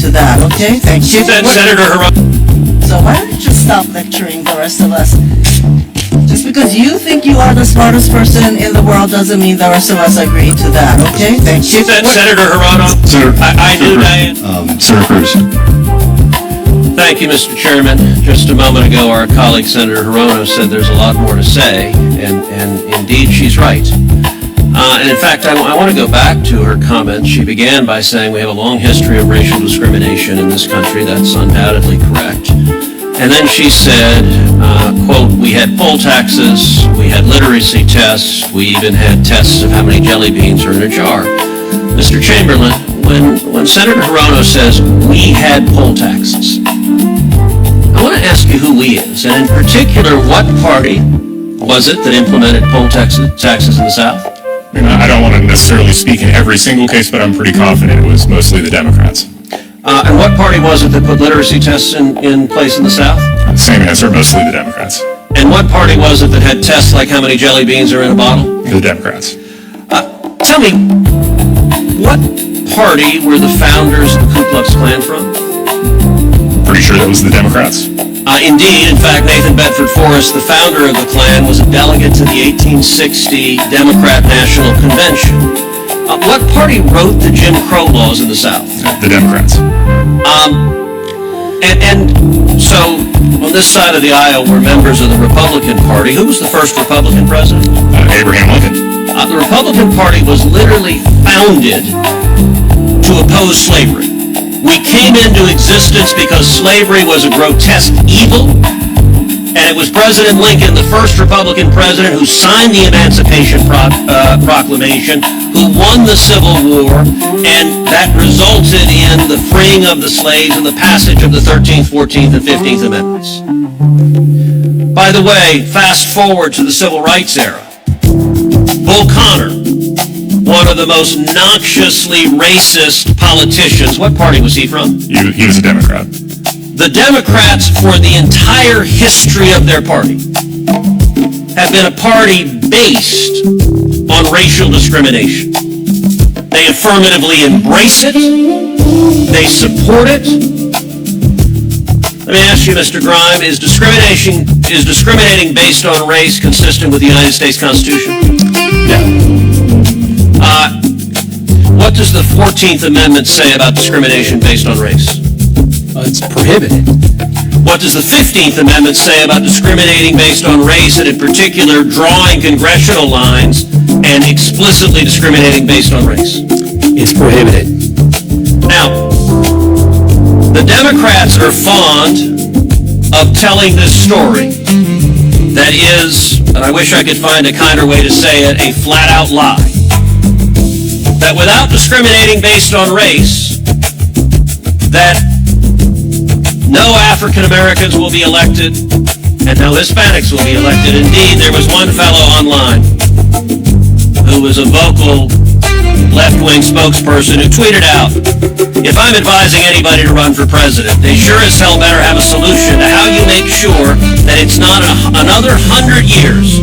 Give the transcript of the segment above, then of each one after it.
to that, okay? Thank you. Senator Hirono. So why don't you just stop lecturing the rest of us? Just because you think you are the smartest person in the world doesn't mean the rest of us agree to that, okay? Thank you. Senator Hirono. I do, Diane. Senator Cruz. Thank you, Mr. Chairman. Just a moment ago, our colleague Senator Hirono said there's a lot more to say, and indeed she's right. And in fact, I want to go back to her comments. She began by saying we have a long history of racial discrimination in this country. That's undoubtedly correct. And then she said, quote, we had poll taxes, we had literacy tests, we even had tests of how many jelly beans are in a jar. Mr. Chamberlain, when Senator Hirono says we had poll taxes, I want to ask you who we is, and in particular, what party was it that implemented poll taxes in the South? I don't want to necessarily speak in every single case, but I'm pretty confident it was mostly the Democrats. And what party was it that put literacy tests in place in the South? Same answer, mostly the Democrats. And what party was it that had tests like how many jelly beans are in a bottle? The Democrats. Tell me, what party were the founders of the Ku Klux Klan from? Pretty sure that was the Democrats. Indeed. In fact, Nathan Bedford Forrest, the founder of the Klan, was a delegate to the 1860 Democrat National Convention. What party wrote the Jim Crow laws in the South? The Democrats. And so, on this side of the aisle were members of the Republican Party. Who was the first Republican president? Abraham Lincoln. The Republican Party was literally founded to oppose slavery. We came into existence because slavery was a grotesque evil, and it was President Lincoln, the first Republican president, who signed the Emancipation Proclamation, who won the Civil War, and that resulted in the freeing of the slaves and the passage of the 13th, 14th, and 15th Amendments. By the way, fast forward to the Civil Rights era. Bull Connor, one of the most noxiously racist politicians. What party was he from? He was a Democrat. The Democrats, for the entire history of their party, have been a party based on racial discrimination. They affirmatively embrace it. They support it. Let me ask you, Mr. Grime, is discriminating based on race consistent with the United States Constitution? Yeah. What does the 14th Amendment say about discrimination based on race? It's prohibited. What does the 15th Amendment say about discriminating based on race, and in particular drawing congressional lines and explicitly discriminating based on race? It's prohibited. Now, the Democrats are fond of telling this story that is, and I wish I could find a kinder way to say it, a flat-out lie. That without discriminating based on race, that no African Americans will be elected, and no Hispanics will be elected. Indeed, there was one fellow online who was a vocal left-wing spokesperson who tweeted out, if I'm advising anybody to run for president, they sure as hell better have a solution to how you make sure that it's not another 100 years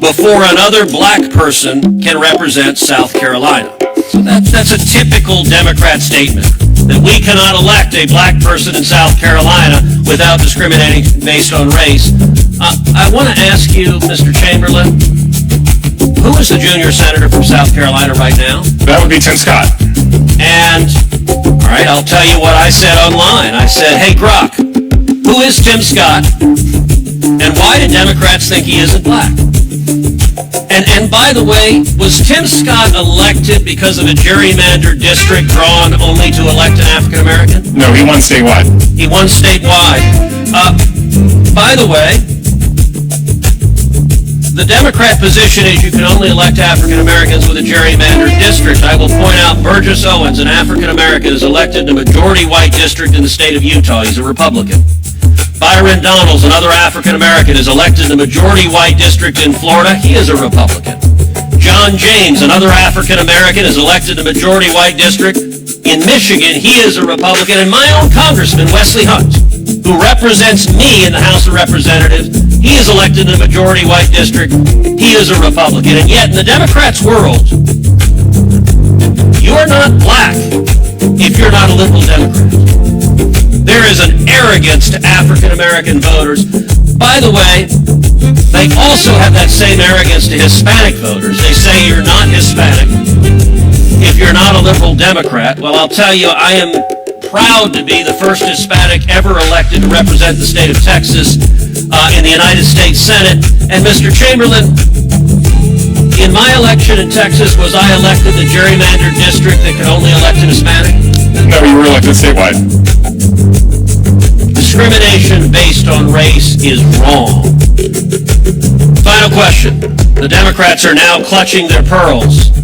before another black person can represent South Carolina. So that's a typical Democrat statement, that we cannot elect a black person in South Carolina without discriminating based on race. I want to ask you, Mr. Chamberlain, who is the junior senator from South Carolina right now? That would be Tim Scott. And, all right, I'll tell you what I said online. I said, hey, Grok, who is Tim Scott? And why do Democrats think he isn't black? And by the way, was Tim Scott elected because of a gerrymandered district drawn only to elect an African American? No, he won statewide. He won statewide. By the way, the Democrat position is you can only elect African Americans with a gerrymandered district. I will point out Burgess Owens, an African American, is elected in a majority white district in the state of Utah. He's a Republican. Byron Donalds, another African American, is elected in a majority white district in Florida. He is a Republican. John James, another African American, is elected in a majority white district in Michigan. He is a Republican. And my own congressman, Wesley Hunt, who represents me in the House of Representatives, he is elected in a majority white district. He is a Republican. And yet in the Democrats' world, you're not black if you're not a liberal Democrat. arrogance to African American voters. By the way, they also have that same arrogance to Hispanic voters. They say you're not Hispanic if you're not a liberal Democrat. Well, I'll tell you, I am proud to be the first Hispanic ever elected to represent the state of Texas in the United States Senate. And Mr. Chamberlain, in my election in Texas, was I elected the gerrymandered district that could only elect an Hispanic? No, you were elected statewide. Discrimination based on race is wrong. Final question. The Democrats are now clutching their pearls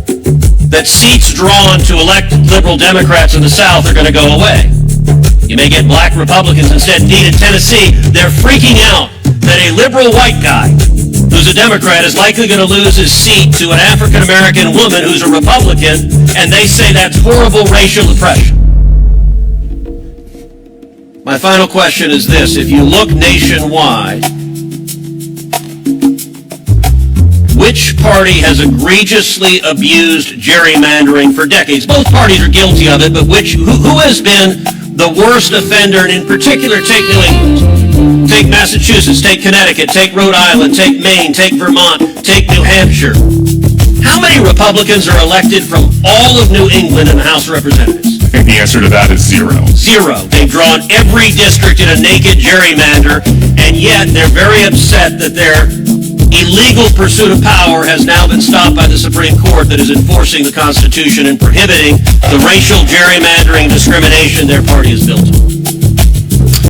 that seats drawn to elect liberal Democrats in the South are going to go away. You may get black Republicans instead. Indeed, in Tennessee, they're freaking out that a liberal white guy who's a Democrat is likely going to lose his seat to an African-American woman who's a Republican, and they say that's horrible racial oppression. My final question is this. If you look nationwide, which party has egregiously abused gerrymandering for decades? Both parties are guilty of it, but who has been the worst offender? And in particular, take New England, take Massachusetts, take Connecticut, take Rhode Island, take Maine, take Vermont, take New Hampshire. How many Republicans are elected from all of New England in the House of Representatives? I think the answer to that is zero. Zero. They've drawn every district in a naked gerrymander, and yet they're very upset that their illegal pursuit of power has now been stopped by the Supreme Court that is enforcing the Constitution and prohibiting the racial gerrymandering discrimination their party has built.